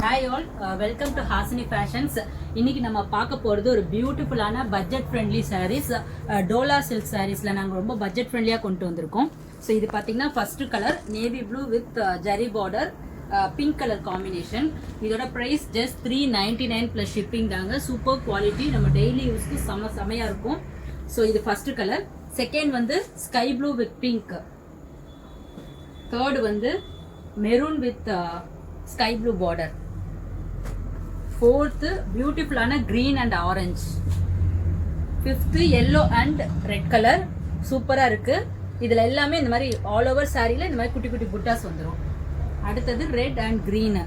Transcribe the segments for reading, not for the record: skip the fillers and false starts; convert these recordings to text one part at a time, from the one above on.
Hi all, welcome to Hasini Fashions. இன்னைக்கு நம்ம பார்க்க போறது ஒரு பியூட்டிஃபுல்லான பட்ஜெட் ஃப்ரெண்ட்லி sarees, டோலா சில்க் sareesல நாங்க ரொம்ப பட்ஜெட் ஃப்ரெண்ட்லியா கொண்டு வந்திருக்கோம். ஸோ இது பாத்தீங்கன்னா first colour navy blue with zari border, pink colour combination. இதோட பிரைஸ் ஜஸ்ட் 399 பிளஸ் ஷிப்பிங் தாங்க. சூப்பர் குவாலிட்டி, நம்ம டெய்லி யூஸ்க்கு செமையா இருக்கும். ஸோ இது ஃபர்ஸ்ட் கலர். செகண்ட் வந்து sky blue with pink. Third வந்து maroon with sky blue border. Fourth பியூட்டிஃபுல்லான green and orange. Fifth yellow and red colour. சூப்பராக இருக்குது. இதில் எல்லாமே இந்த மாதிரி ஆல் ஓவர் சாரியில் இந்த மாதிரி குட்டி குட்டி புட்டாஸ் வந்துடும். அடுத்தது ரெட் அண்ட் க்ரீனு.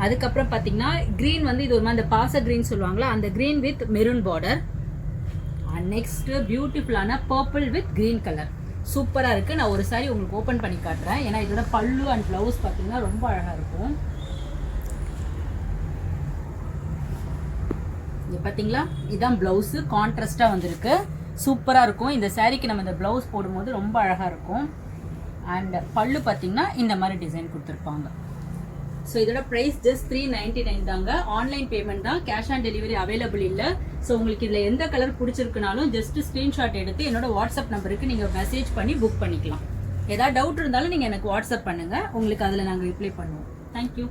அதுக்கப்புறம் பார்த்தீங்கன்னா க்ரீன் வந்து இது ஒரு மாதிரி அந்த பாச க்ரீன் சொல்லுவாங்களா, அந்த green with maroon border. And next பியூட்டிஃபுல்லான பர்பிள் வித் க்ரீன் கலர். சூப்பராக இருக்குது. நான் ஒரு சாரி உங்களுக்கு ஓப்பன் பண்ணி காட்டுறேன். ஏன்னா இதோட பல்லு அண்ட் ப்ளவுஸ் பார்த்தீங்கன்னா ரொம்ப அழகாக இருக்கும். இது பார்த்தீங்களா, இதுதான் ப்ளவுஸு. கான்ட்ராஸ்டாக வந்திருக்கு. சூப்பராக இருக்கும். இந்த சாரீக்கு நம்ம இந்த ப்ளவுஸ் போடும்போது ரொம்ப அழகாக இருக்கும். அண்ட் பல்லு பார்த்தீங்கன்னா இந்த மாதிரி டிசைன் கொடுத்துருப்பாங்க. ஸோ இதோட ப்ரைஸ் ஜஸ்ட் 399 தாங்க. ஆன்லைன் பேமெண்ட் தான், கேஷ் ஆன் டெலிவரி அவைலபிள் இல்லை. ஸோ உங்களுக்கு இதில் எந்த கலர் பிடிச்சிருக்குனாலும் ஜஸ்ட் ஸ்க்ரீன்ஷாட் எடுத்து என்னோட வாட்ஸ்அப் நம்பருக்கு நீங்கள் மெசேஜ் பண்ணி புக் பண்ணிக்கலாம். ஏதாவது டவுட் இருந்தாலும் நீங்கள் எனக்கு வாட்ஸ்அப் பண்ணுங்கள். உங்களுக்கு அதில் நாங்கள் ரிப்ளை பண்ணுவோம். தேங்க்யூ.